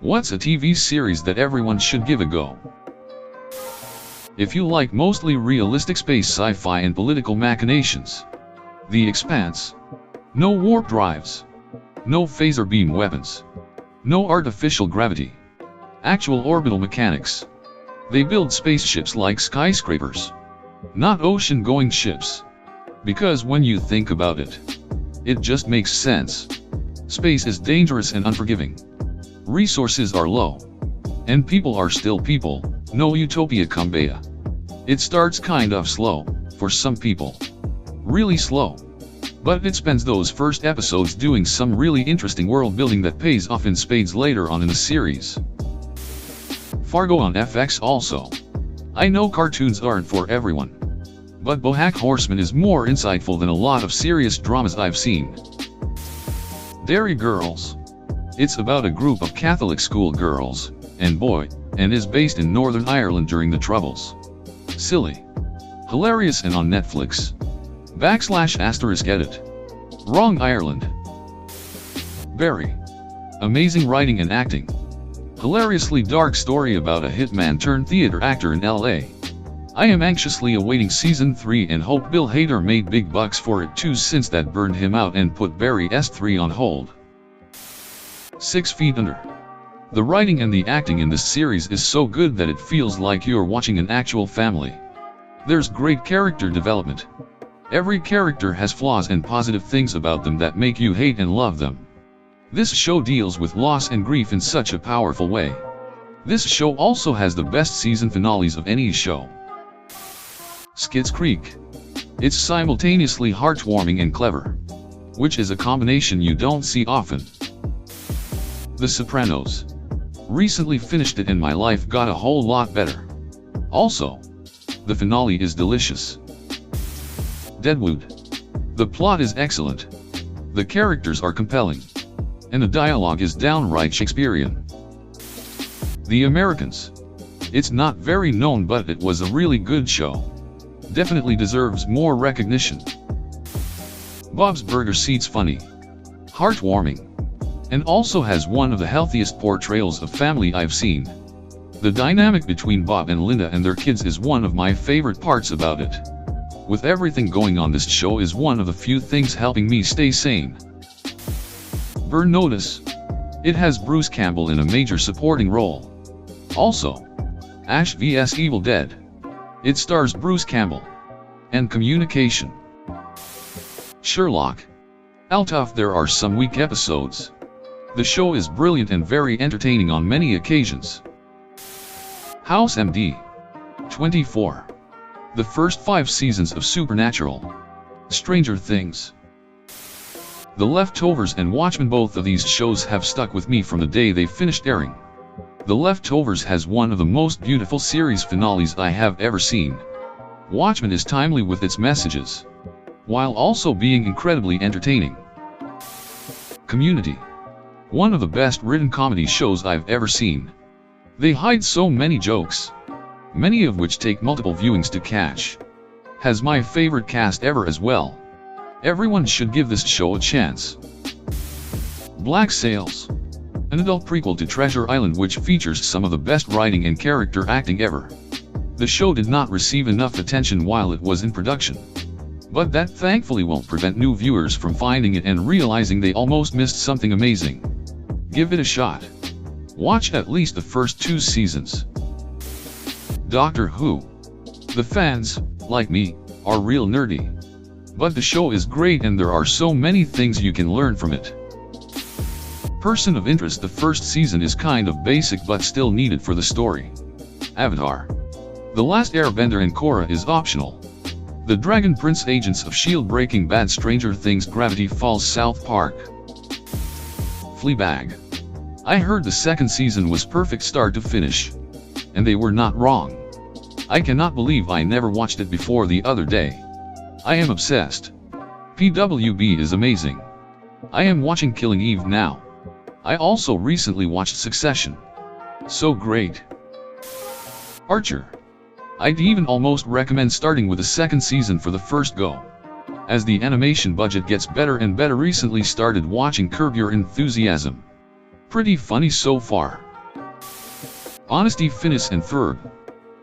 What's a TV series that everyone should give a go? If you like mostly realistic space sci-fi and political machinations, The Expanse. No warp drives. No phaser beam weapons. No artificial gravity. Actual orbital mechanics. They build spaceships like skyscrapers, not ocean-going ships. Because when you think about it, it just makes sense. Space is dangerous and unforgiving. Resources are low. And people are still people, no utopia kumbaya. It starts kind of slow, for some people. Really slow. But it spends those first episodes doing some really interesting world building that pays off in spades later on in the series. Fargo on FX also. I know cartoons aren't for everyone. But BoJack Horseman is more insightful than a lot of serious dramas I've seen. Derry Girls. It's about a group of Catholic school girls, and boy, and is based in Northern Ireland during the Troubles. Silly. Hilarious and on Netflix. / edit. Wrong Ireland. Barry. Amazing writing and acting. Hilariously dark story about a hitman turned theater actor in LA. I am anxiously awaiting season 3 and hope Bill Hader made big bucks for it too, since that burned him out and put Barry's 3 on hold. 6 Feet Under. The writing and the acting in this series is so good that it feels like you're watching an actual family. There's great character development. Every character has flaws and positive things about them that make you hate and love them. This show deals with loss and grief in such a powerful way. This show also has the best season finales of any show. Schitt's Creek. It's simultaneously heartwarming and clever, which is a combination you don't see often. The Sopranos. Recently finished it and my life got a whole lot better. Also, the finale is delicious. Deadwood. The plot is excellent. The characters are compelling. And the dialogue is downright Shakespearean. The Americans. It's not very known, but it was a really good show. Definitely deserves more recognition. Bob's Burger Seat's funny, heartwarming, and also has one of the healthiest portrayals of family I've seen. The dynamic between Bob and Linda and their kids is one of my favorite parts about it. With everything going on, this show is one of the few things helping me stay sane. Burn Notice. It has Bruce Campbell in a major supporting role. Also, Ash vs Evil Dead. It stars Bruce Campbell. And Communication. Sherlock. Although there are some weak episodes, the show is brilliant and very entertaining on many occasions. House MD. 24. The first 5 seasons of Supernatural. Stranger Things. The Leftovers and Watchmen, both of these shows have stuck with me from the day they finished airing. The Leftovers has one of the most beautiful series finales I have ever seen. Watchmen is timely with its messages, while also being incredibly entertaining. Community. One of the best written comedy shows I've ever seen. They hide so many jokes, many of which take multiple viewings to catch. Has my favorite cast ever as well. Everyone should give this show a chance. Black Sails. An adult prequel to Treasure Island which features some of the best writing and character acting ever. The show did not receive enough attention while it was in production. But that thankfully won't prevent new viewers from finding it and realizing they almost missed something amazing. Give it a shot. Watch at least the first 2 seasons. Doctor Who. The fans, like me, are real nerdy. But the show is great and there are so many things you can learn from it. Person of Interest. The first season is kind of basic but still needed for the story. Avatar. The Last Airbender and Korra is optional. The Dragon Prince, Agents of S.H.I.E.L.D., Breaking Bad, Stranger Things, Gravity Falls, South Park. Fleabag. I heard the second season was perfect start to finish. And they were not wrong. I cannot believe I never watched it before the other day. I am obsessed. PWB is amazing. I am watching Killing Eve now. I also recently watched Succession. So great. Archer. I'd even almost recommend starting with the second season for the first go. As the animation budget gets better and better, recently started watching Curb Your Enthusiasm. Pretty funny so far. Honesty, Phineas and Ferb.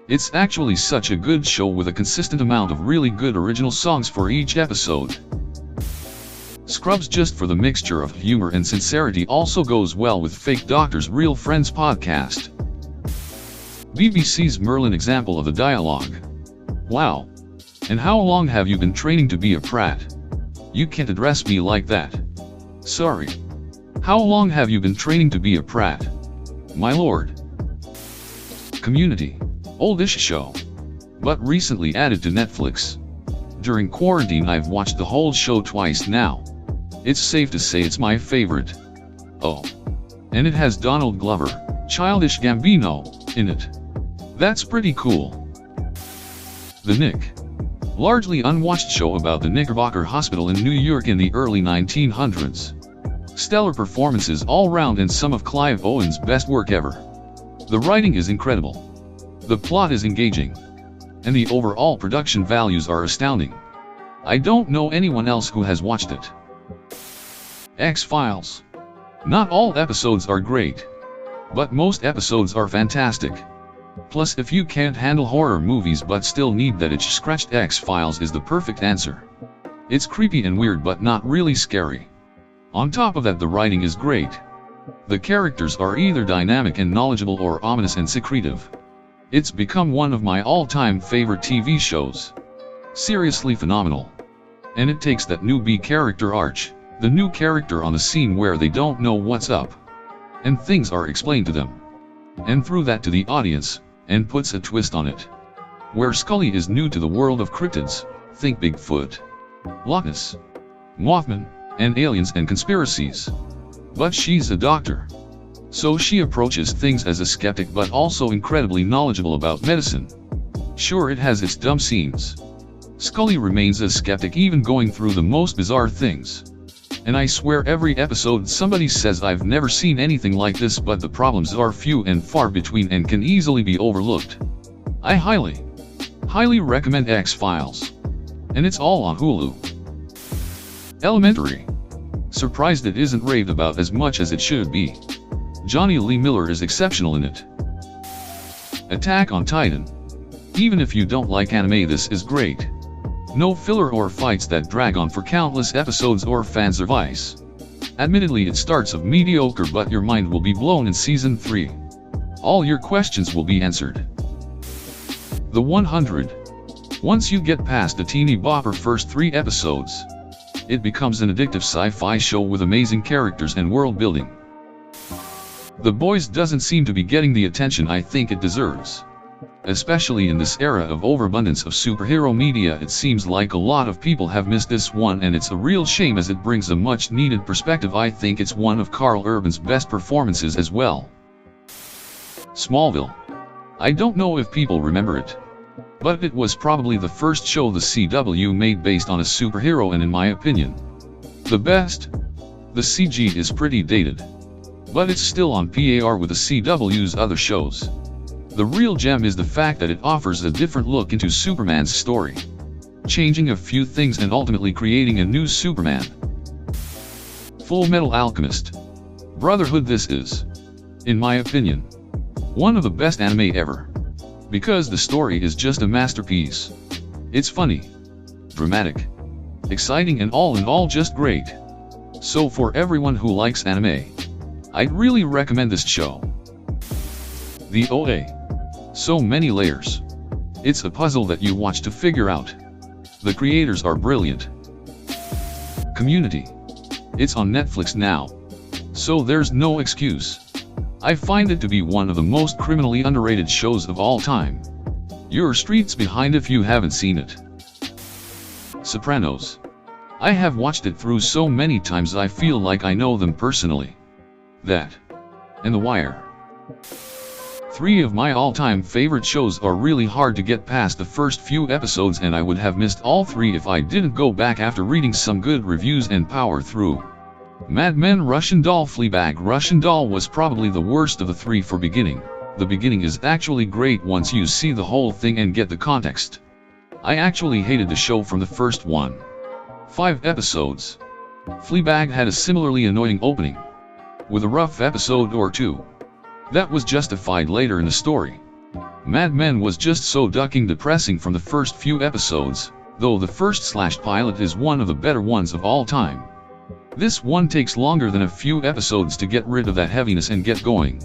It's actually such a good show with a consistent amount of really good original songs for each episode. Scrubs, just for the mixture of humor and sincerity, also goes well with Fake Doctors Real Friends podcast. BBC's Merlin, example of the dialogue. Wow. And how long have you been training to be a prat? You can't address me like that. Sorry. How long have you been training to be a prat? My lord. Community. Oldish show. But recently added to Netflix. During quarantine I've watched the whole show twice now. It's safe to say it's my favorite. Oh. And it has Donald Glover, Childish Gambino, in it. That's pretty cool. The Knick. Largely unwatched show about the Knickerbocker Hospital in New York in the early 1900s. Stellar performances all round and some of Clive Owen's best work ever. The writing is incredible. The plot is engaging. And the overall production values are astounding. I don't know anyone else who has watched it. X-Files. Not all episodes are great. But most episodes are fantastic. Plus, if you can't handle horror movies but still need that itch scratched, X-Files is the perfect answer. It's creepy and weird but not really scary. On top of that, the writing is great. The characters are either dynamic and knowledgeable or ominous and secretive. It's become one of my all-time favorite TV shows. Seriously phenomenal. And it takes that new B character Arch, the new character on the scene where they don't know what's up. And things are explained to them. And through that to the audience, and puts a twist on it. Where Scully is new to the world of cryptids, think Bigfoot, Loch Ness, Mothman, and aliens and conspiracies. But she's a doctor. So she approaches things as a skeptic but also incredibly knowledgeable about medicine. Sure, it has its dumb scenes. Scully remains a skeptic even going through the most bizarre things. And I swear every episode somebody says I've never seen anything like this, but the problems are few and far between and can easily be overlooked. I highly recommend X-Files. And it's all on Hulu. Elementary. Surprised it isn't raved about as much as it should be. Johnny Lee Miller is exceptional in it. Attack on Titan. Even if you don't like anime, this is great. No filler or fights that drag on for countless episodes or fan service. Admittedly, it starts off mediocre, but your mind will be blown in season 3. All your questions will be answered. The 100. Once you get past the teeny bopper first 3 episodes, it becomes an addictive sci-fi show with amazing characters and world building. The Boys doesn't seem to be getting the attention I think it deserves. Especially in this era of overabundance of superhero media, it seems like a lot of people have missed this one, and it's a real shame as it brings a much needed perspective. I think it's one of Karl Urban's best performances as well. Smallville. I don't know if people remember it, but it was probably the first show the CW made based on a superhero, and in my opinion, the best. The CG is pretty dated, but it's still on par with the CW's other shows. The real gem is the fact that it offers a different look into Superman's story, changing a few things and ultimately creating a new Superman. Full Metal Alchemist. Brotherhood. This is, in my opinion, one of the best anime ever. Because the story is just a masterpiece. It's funny, dramatic, exciting, and all in all just great. So for everyone who likes anime, I'd really recommend this show. The OA. So many layers. It's a puzzle that you watch to figure out. The creators are brilliant. Community. It's on Netflix now, so there's no excuse. I find it to be one of the most criminally underrated shows of all time. Your streets behind if you haven't seen it. Sopranos. I have watched it through so many times I feel like I know them personally. That. And The Wire. 3 of my all-time favorite shows are really hard to get past the first few episodes, and I would have missed all 3 if I didn't go back after reading some good reviews and power through. Mad Men, Russian Doll, Fleabag. Russian Doll was probably the worst of the 3 for beginning. The beginning is actually great once you see the whole thing and get the context. I actually hated the show from the first one. 5 episodes. Fleabag had a similarly annoying opening, with a rough episode or two. That was justified later in the story. Mad Men was just so ducking depressing from the first few episodes, though the first/pilot is one of the better ones of all time. This one takes longer than a few episodes to get rid of that heaviness and get going.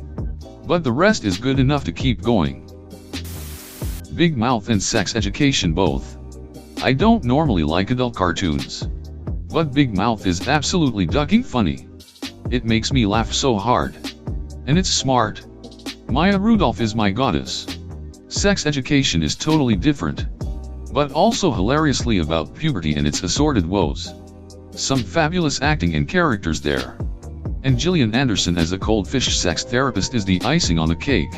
But the rest is good enough to keep going. Big Mouth and Sex Education both. I don't normally like adult cartoons, but Big Mouth is absolutely ducking funny. It makes me laugh so hard. And it's smart. Maya Rudolph is my goddess. Sex Education is totally different, but also hilariously about puberty and its assorted woes. Some fabulous acting and characters there. And Gillian Anderson as a cold fish sex therapist is the icing on the cake.